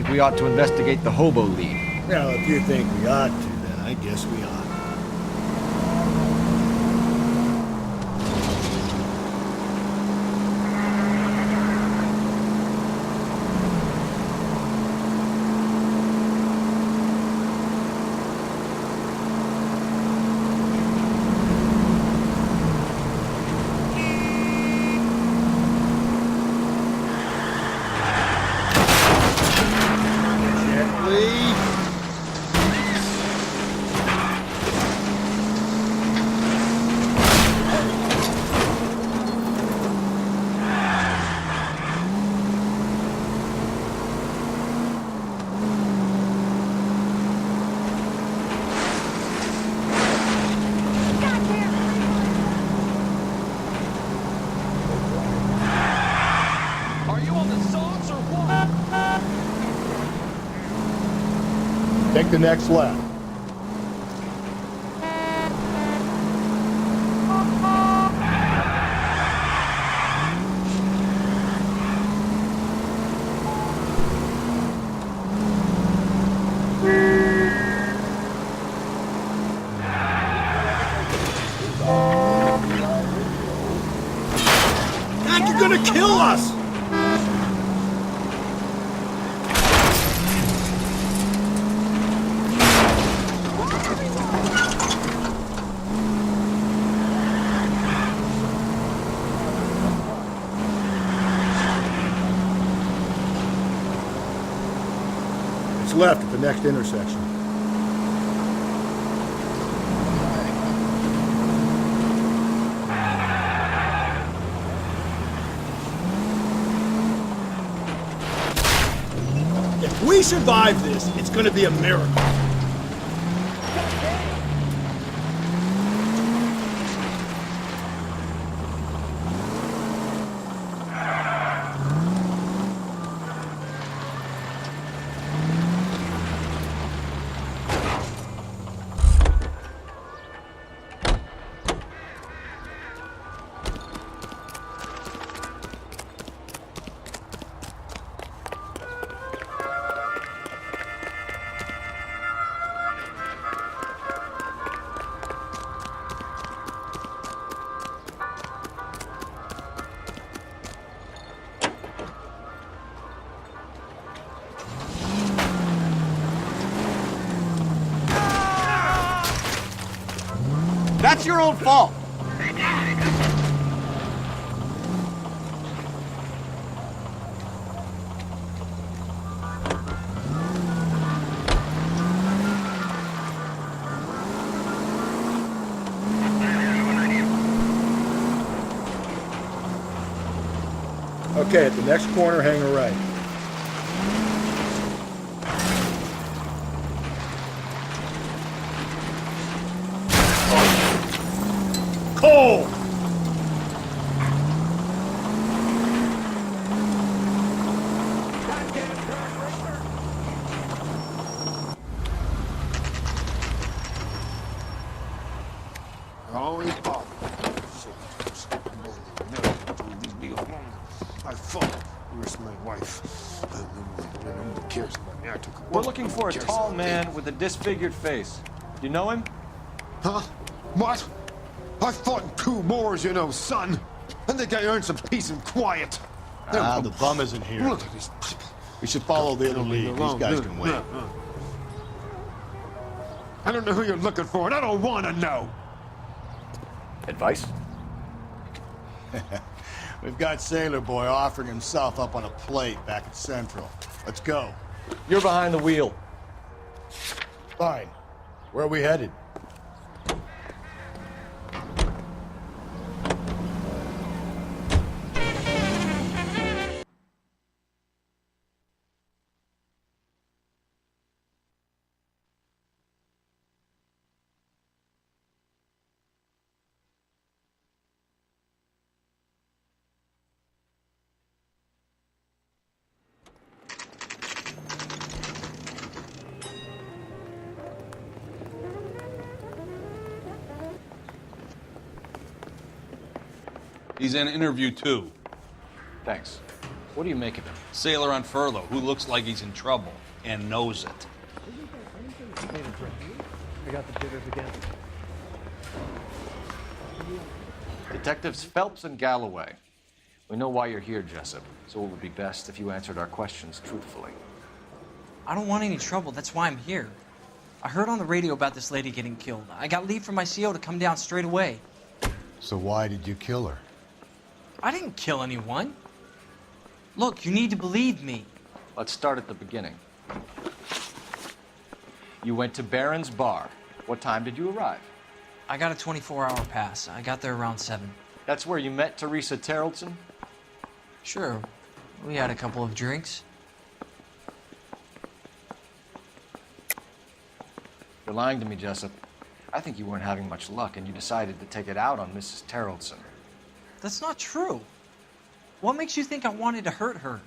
think we ought to investigate the hobo lead. Well, if you think we ought to, then I guess we ought. Take the next left. God, you're gonna kill us! It's left at the next intersection. If we survive this, it's gonna be a miracle. That's your own fault! Okay, at the next corner, hang a right. Cole! Only Bob. Leave me alone. I fought. Where's my wife? Nobody cares about me. I took a We're looking for a tall man with a disfigured face. Do you know him? Huh? What? I fought in 2 wars, you know, son. I think I earned some peace and quiet. The bum isn't here. Look at these people. We should follow the other lead. These guys can wait. I don't know who you're looking for, and I don't want to know. Advice? We've got Sailor Boy offering himself up on a plate back at Central. Let's go. You're behind the wheel. Fine. Where are we headed? He's in interview 2. Thanks. What do you make of him? Sailor on furlough who looks like he's in trouble and knows it. I got the jitters again. Detectives Phelps and Galloway. We know why you're here, Jessup, so it would be best if you answered our questions truthfully. I don't want any trouble. That's why I'm here. I heard on the radio about this lady getting killed. I got leave from my CO to come down straight away. So why did you kill her? I didn't kill anyone. Look, you need to believe me. Let's start at the beginning. You went to Barron's Bar. What time did you arrive? I got a 24-hour pass. I got there around 7. That's where you met Teresa Terrellson? Sure, we had a couple of drinks. You're lying to me, Jessup. I think you weren't having much luck and you decided to take it out on Mrs. Terrellson. That's not true. What makes you think I wanted to hurt her?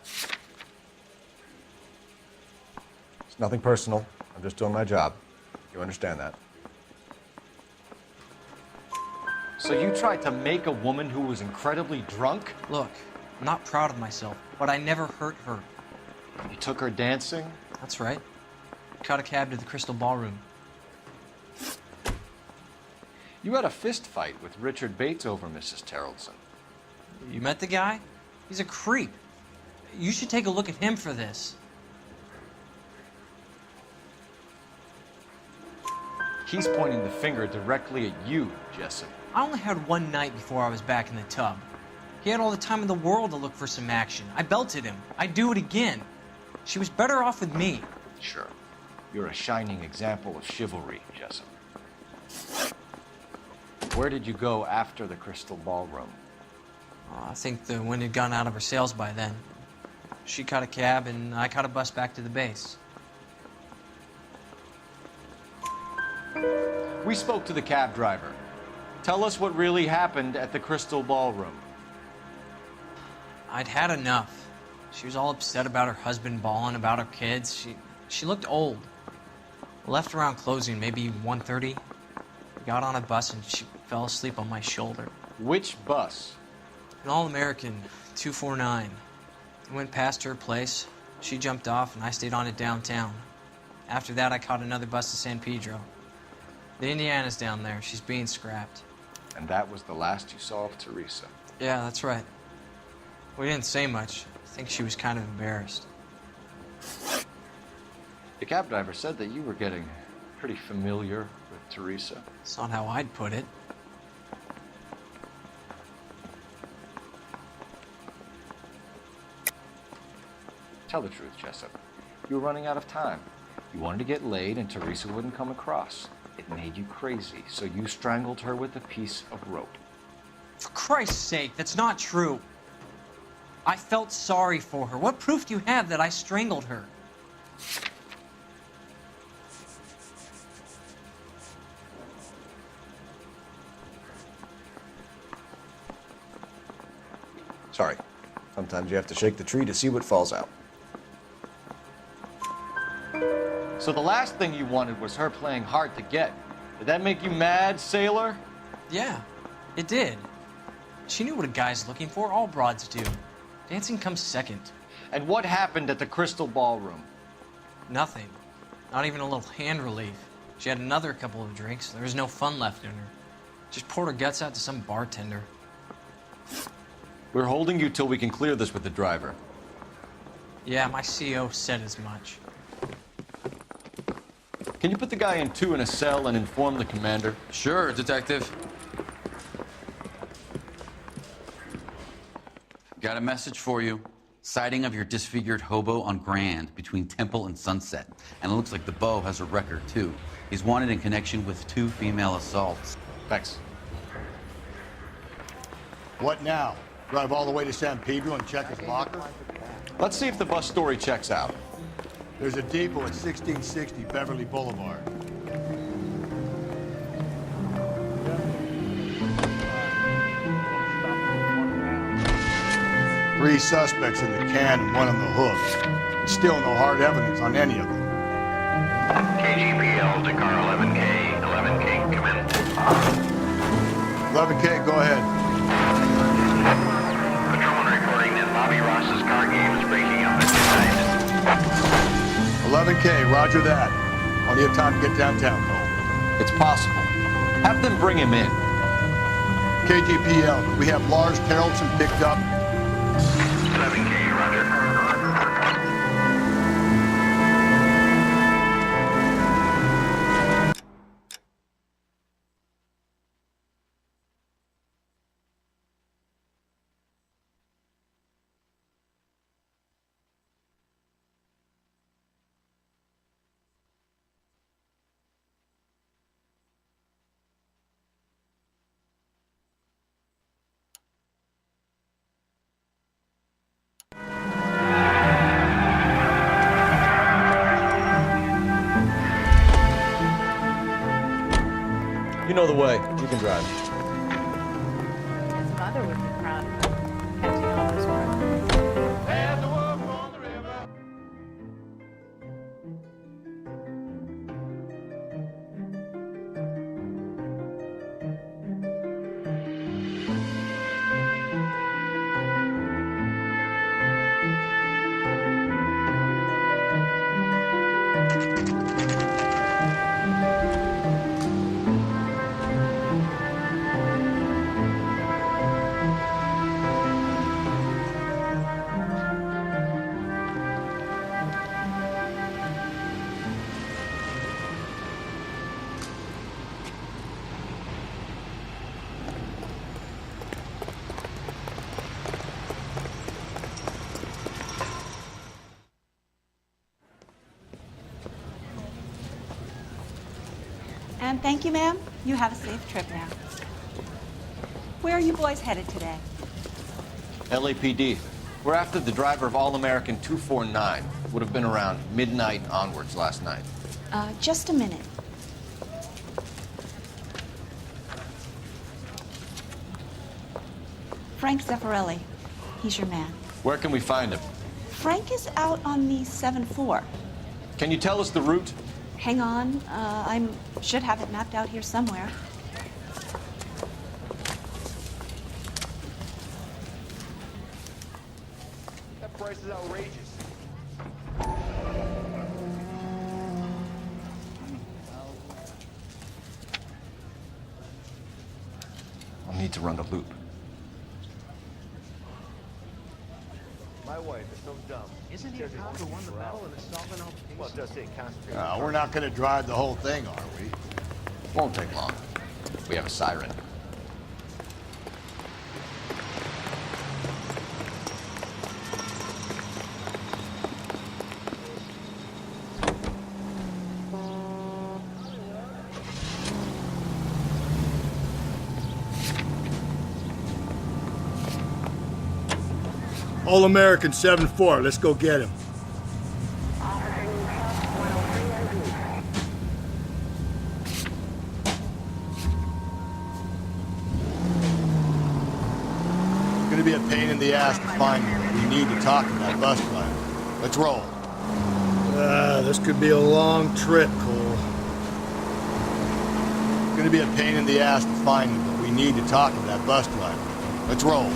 It's nothing personal. I'm just doing my job. You understand that? So you tried to make a woman who was incredibly drunk? Look, I'm not proud of myself, but I never hurt her. You took her dancing? That's right. Caught a cab to the Crystal Ballroom. You had a fist fight with Richard Bates over Mrs. Terrellson. You met the guy? He's a creep. You should take a look at him for this. He's pointing the finger directly at you, Jessup. I only had one night before I was back in the tub. He had all the time in the world to look for some action. I belted him. I'd do it again. She was better off with me. Sure. You're a shining example of chivalry, Jessup. Where did you go after the Crystal Ballroom? I think the wind had gone out of her sails by then. She caught a cab and I caught a bus back to the base. We spoke to the cab driver. Tell us what really happened at the Crystal Ballroom. I'd had enough. She was all upset about her husband bawling about her kids. She looked old. Left around closing, maybe 1:30. Got on a bus and she fell asleep on my shoulder. Which bus? An All-American 249. I went past her place. She jumped off and I stayed on it downtown. After that, I caught another bus to San Pedro. The Indiana's down there. She's being scrapped. And that was the last you saw of Teresa. Yeah, that's right. We didn't say much. I think she was kind of embarrassed. The cab driver said that you were getting pretty familiar with Teresa. It's not how I'd put it. Tell the truth, Jessup. You were running out of time. You wanted to get laid and Teresa wouldn't come across. It made you crazy, so you strangled her with a piece of rope. For Christ's sake, that's not true. I felt sorry for her. What proof do you have that I strangled her? Sorry. Sometimes you have to shake the tree to see what falls out. So the last thing you wanted was her playing hard to get. Did that make you mad, sailor? Yeah, it did. She knew what a guy's looking for. All broads do. Dancing comes second. And what happened at the Crystal Ballroom? Nothing. Not even a little hand relief. She had another couple of drinks. There was no fun left in her. Just poured her guts out to some bartender. We're holding you till we can clear this with the driver. Yeah, my CO said as much. Can you put the guy in 2 in a cell and inform the commander? Sure, Detective. Got a message for you. Sighting of your disfigured hobo on Grand between Temple and Sunset. And it looks like the beau has a record, too. He's wanted in connection with 2 female assaults. Thanks. What now? Drive all the way to San Pedro and check his locker? Let's see if the bus story checks out. There's a depot at 1660 Beverly Boulevard. Three suspects in the can and one on the hook. And still no hard evidence on any of them. KGPL to car 11K. 11K, come in. 11K, go ahead. Patrolman reporting that Bobby Ross 11K, roger that. Plenty of time to get downtown, Cole. It's possible. Have them bring him in. KGPL, we have Lars Carrollson picked up. 11K, roger. You know the way. You can drive. His mother would be proud of him, catching all this work. And thank you, ma'am. You have a safe trip now. Where are you boys headed today? LAPD. We're after the driver of All-American 249. Would have been around midnight onwards last night. Just a minute. Frank Zeffirelli. He's your man. Where can we find him? Frank is out on the 7-4. Can you tell us the route? Hang on. I should have it mapped out here somewhere. That price is outrageous. I'll need to run the loop. My wife is so dumb. Isn't he a cop who won the battle in a solvent altercation? Well, it does say concentrate. We're not going to drive the whole thing, are we? Won't take long. We have a siren. All-American 7-4. Let's go get him. It's going to be a pain in the ass to find you. We need to talk to that bus driver. Let's roll. This could be a long trip, Cole. It's going to be a pain in the ass to find you, but we need to talk to that bus driver. Let's roll.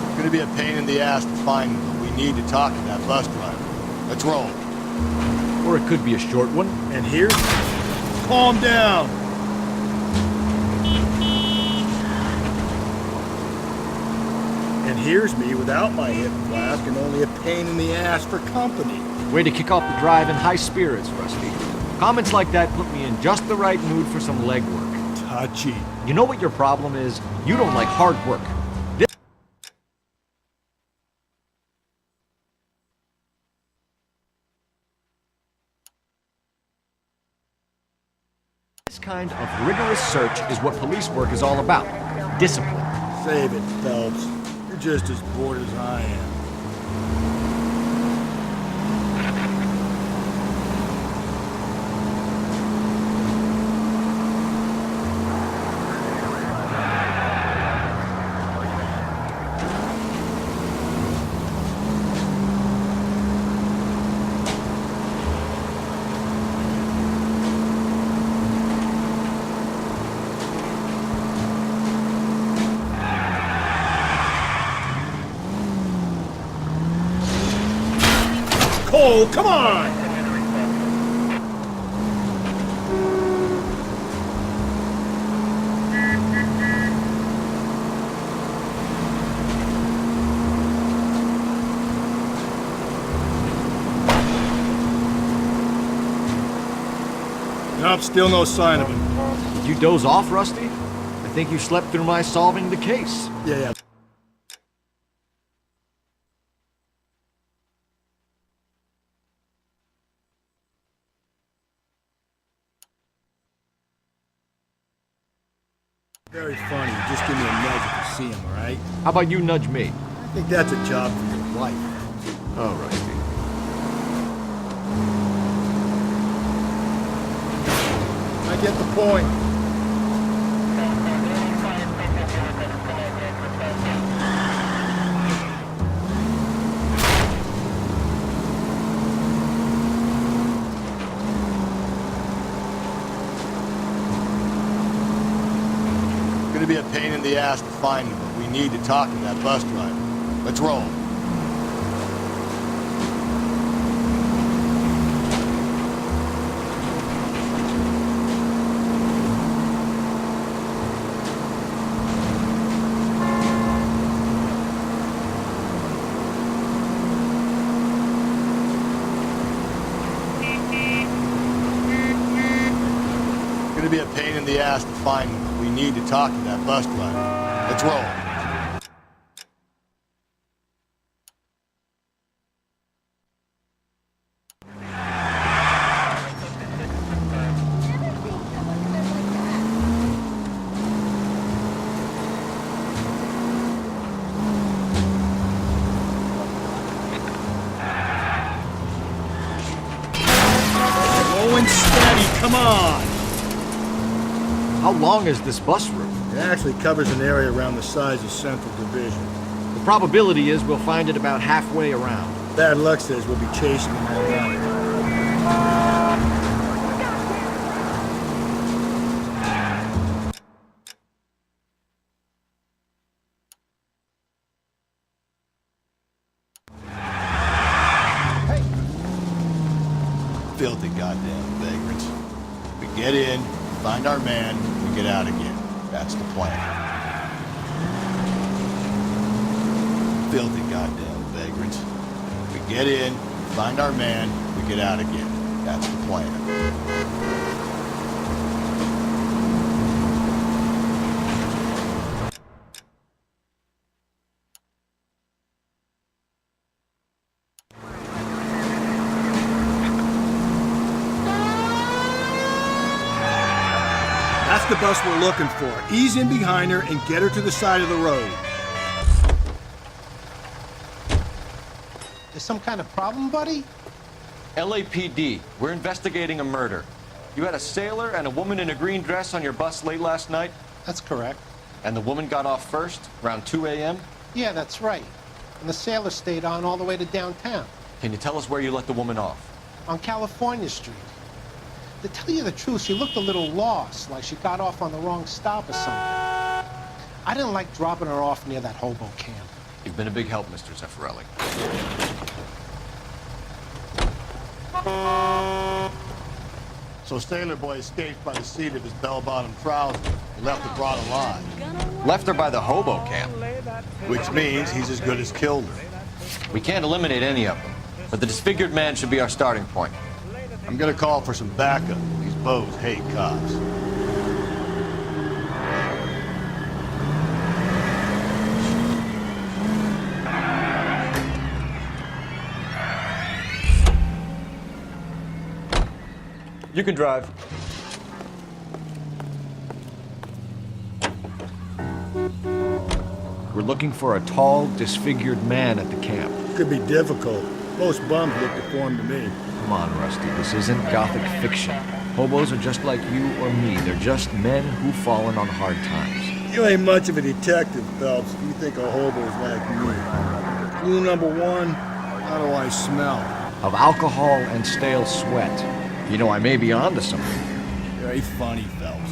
It's going to be a pain in the ass to find you, but we need to talk to that bus driver. Let's roll. Or it could be a short one. And here? Calm down. And here's me without my hip flask and only a pain in the ass for company. Way to kick off the drive in high spirits, Rusty. Comments like that put me in just the right mood for some legwork. Touchy. You know what your problem is? You don't like hard work. This kind of rigorous search is what police work is all about. Discipline. Save it, Phelps. You're just as bored as I am. go! Come on! Nope, still no sign of him. Did you doze off, Rusty? I think you slept through my solving the case. Yeah. Very funny. Just give me a nudge if you see him, all right? How about you nudge me? I think that's a job for your wife. Oh, Rusty. I get the point. It's gonna be a pain in the ass to find him, but we need to talk to that bus driver. Let's roll. It's gonna be a pain in the ass to find him, but we need to talk to that bus driver. Let's roll. Going steady, come on! How long is this bus route? It actually covers an area around the size of Central Division. The probability is we'll find it about halfway around. Bad luck says we'll be chasing them all night. Filthy goddamn vagrants. We get in, find our man, we get out again. That's the plan. Filthy goddamn vagrants. We get in, find our man, we get out again. That's the plan. That's the bus we're looking for. Ease in behind her and get her to the side of the road. There's some kind of problem, buddy? LAPD, we're investigating a murder. You had a sailor and a woman in a green dress on your bus late last night? That's correct. And the woman got off first, around 2 a.m.? Yeah, that's right. And the sailor stayed on all the way to downtown. Can you tell us where you let the woman off? On California Street. To tell you the truth, she looked a little lost, like she got off on the wrong stop or something. I didn't like dropping her off near that hobo camp. You've been a big help, Mr. Zeffirelli. So Sailor Boy escaped by the seat of his bell-bottom trousers. He left the broad alive. Left her by the hobo camp. Which means he's as good as killed her. We can't eliminate any of them, but the disfigured man should be our starting point. I'm gonna call for some backup. These bows hate cops. You can drive. We're looking for a tall, disfigured man at the camp. Could be difficult. Most bums look deformed to me. Come on, Rusty, this isn't gothic fiction. Hobos are just like you or me. They're just men who've fallen on hard times. You ain't much of a detective, Phelps. You think a hobo's like me. Clue number one, how do I smell? Of alcohol and stale sweat. You know, I may be onto something. Very funny, Phelps.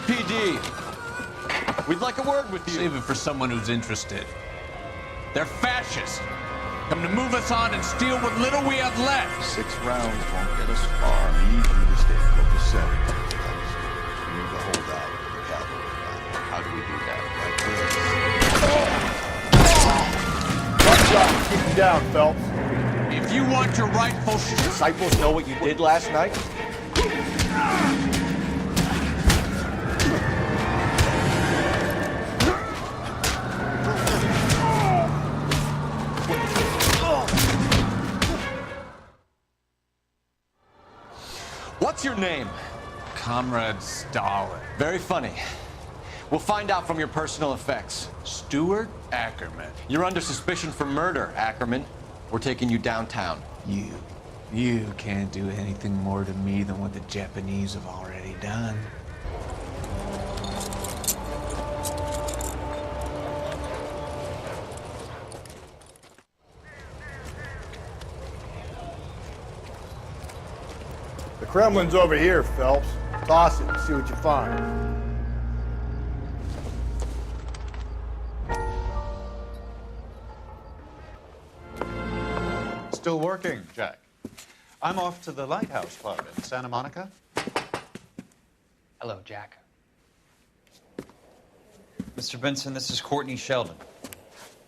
PD. We'd like a word with you. Save it for someone who's interested. They're fascists. Come to move us on and steal what little we have left. 6 rounds won't get us far. I need you to stay focused, sir. We need to hold out for the cavalry. How do we do that? One shot, keep him down, Phelps. If you want your rightful Disciples know what you did last night? What's your name? Comrade Stalin. Very funny. We'll find out from your personal effects. Stuart Ackerman. You're under suspicion for murder, Ackerman. We're taking you downtown. You can't do anything more to me than what the Japanese have already done. The Kremlin's over here, Phelps. Toss it and see what you find. Still working, Jack. I'm off to the Lighthouse Club in Santa Monica. Hello, Jack. Mr. Benson, this is Courtney Sheldon.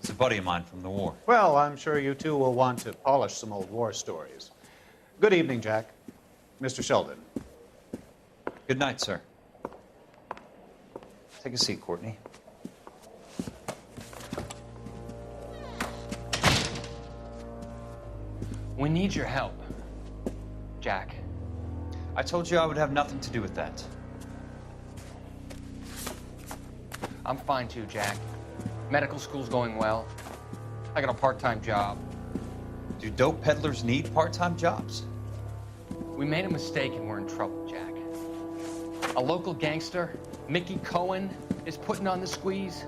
He's a buddy of mine from the war. Well, I'm sure you two will want to polish some old war stories. Good evening, Jack. Mr. Sheldon. Good night, sir. Take a seat, Courtney. We need your help, Jack. I told you I would have nothing to do with that. I'm fine too, Jack. Medical school's going well. I got a part-time job. Do dope peddlers need part-time jobs? We made a mistake and we're in trouble, Jack. A local gangster, Mickey Cohen, is putting on the squeeze.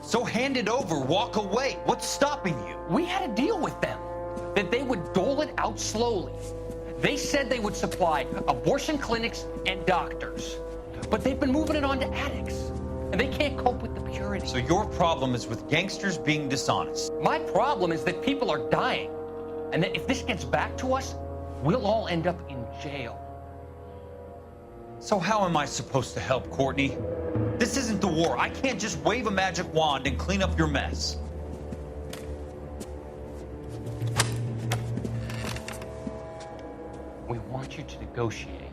So hand it over, walk away. What's stopping you? We had a deal with them that they would dole it out slowly. They said they would supply abortion clinics and doctors, but they've been moving it on to addicts, and they can't cope with the purity. So your problem is with gangsters being dishonest. My problem is that people are dying, and that if this gets back to us, we'll all end up in jail. So how am I supposed to help, Courtney? This isn't the war. I can't just wave a magic wand and clean up your mess. We want you to negotiate,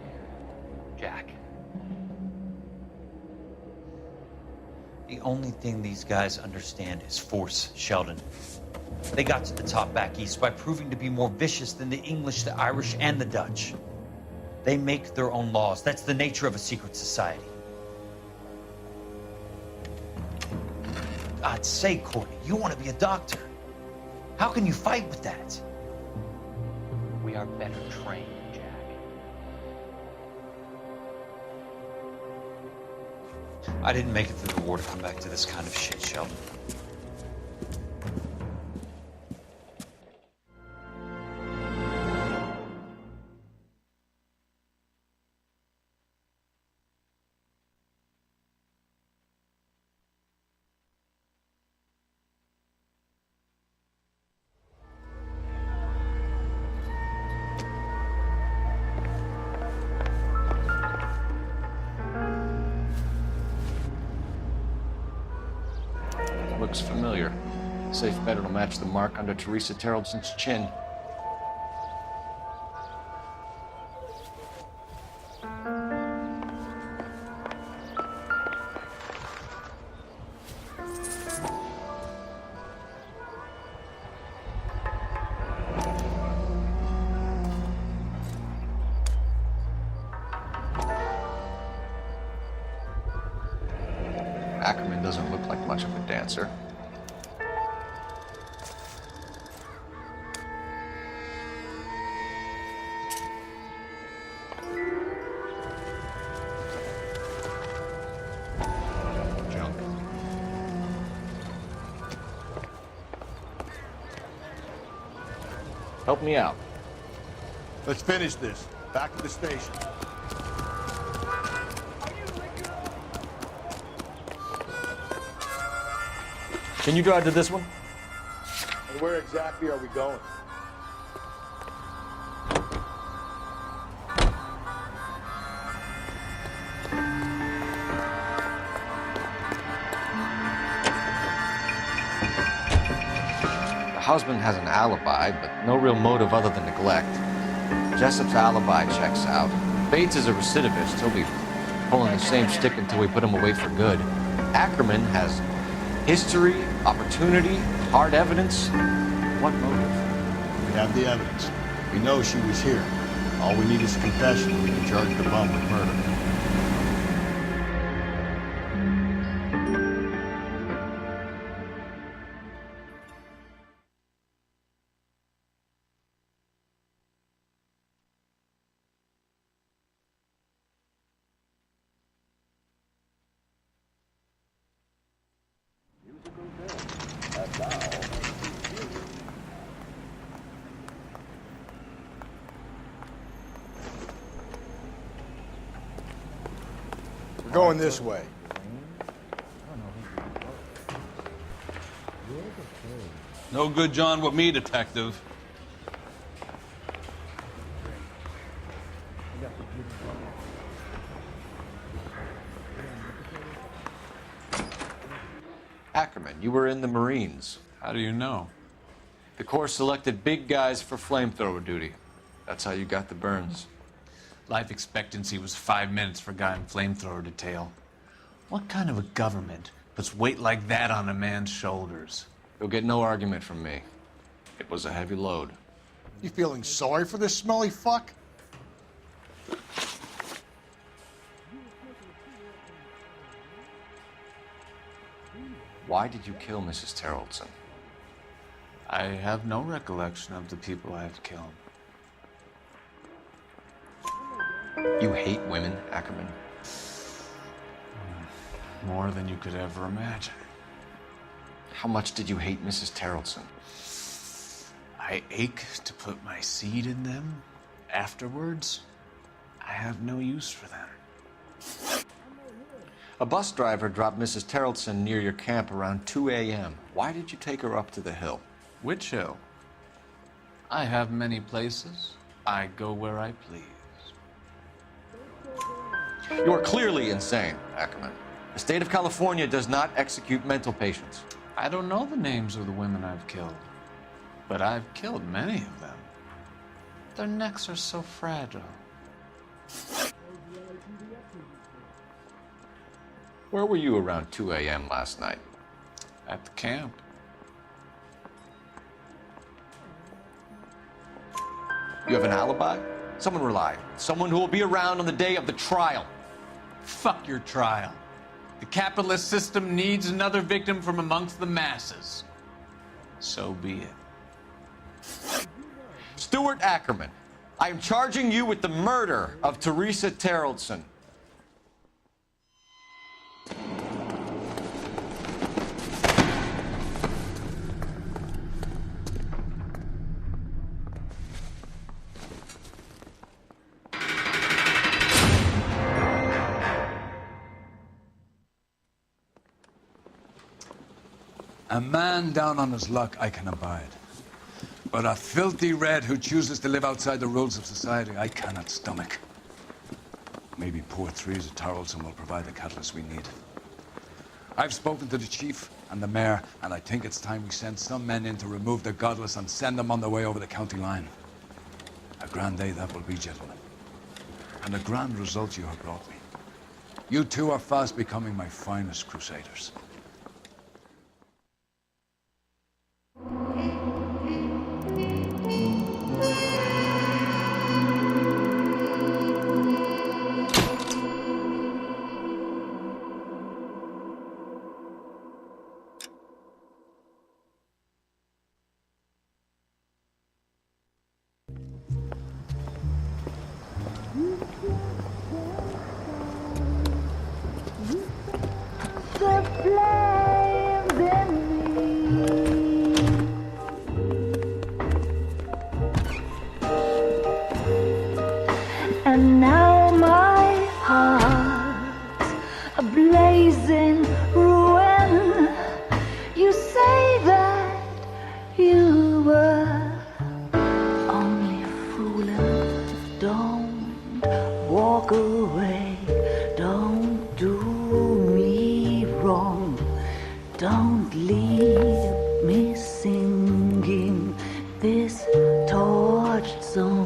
Jack. The only thing these guys understand is force, Sheldon. They got to the top back east by proving to be more vicious than the English, the Irish, and the Dutch. They make their own laws. That's the nature of a secret society. I'd say, Courtney, you want to be a doctor. How can you fight with that? We are better trained, Jack. I didn't make it through the war to come back to this kind of shit, Sheldon. Looks familiar. Safe bet it'll match the mark under Teresa Terrelson's chin. Ackerman doesn't look like much of a dancer. Junk. Help me out. Let's finish this. Back to the station. Can you drive to this one? And where exactly are we going? The husband has an alibi, but no real motive other than neglect. Jessup's alibi checks out. Bates is a recidivist. He'll be pulling the same stick until we put him away for good. Ackerman has history, opportunity, hard evidence. What motive? We have the evidence. We know she was here. All we need is a confession, and we can charge the bum with murder. We're going this way. No good, John, with me, detective. Ackerman, you were in the Marines. How do you know? The Corps selected big guys for flamethrower duty. That's how you got the burns. Life expectancy was 5 minutes for a guy in flamethrower detail. What kind of a government puts weight like that on a man's shoulders? You'll get no argument from me. It was a heavy load. You feeling sorry for this smelly fuck? Why did you kill Mrs. Terrellson? I have no recollection of the people I have killed. You hate women, Ackerman? More than you could ever imagine. How much did you hate Mrs. Terrellson? I ache to put my seed in them. Afterwards, I have no use for them. A bus driver dropped Mrs. Terrellson near your camp around 2 a.m. Why did you take her up to the hill? Which hill? I have many places. I go where I please. You are clearly insane, Ackerman. The state of California does not execute mental patients. I don't know the names of the women I've killed, but I've killed many of them. Their necks are so fragile. Where were you around 2 a.m. last night? At the camp. You have an alibi? Someone reliable. Someone who will be around on the day of the trial. Fuck your trial. The capitalist system needs another victim from amongst the masses. So be it. Stuart Ackerman, I am charging you with the murder of Teresa Terrellson. A man down on his luck I can abide. But a filthy red who chooses to live outside the rules of society, I cannot stomach. Maybe poor Teresa Terrellson will provide the catalyst we need. I've spoken to the chief and the mayor, and I think it's time we send some men in to remove the godless and send them on their way over the county line. A grand day that will be, gentlemen. And a grand result you have brought me. You two are fast becoming my finest crusaders. And now my heart, a blazing ruin. You say this torched zone.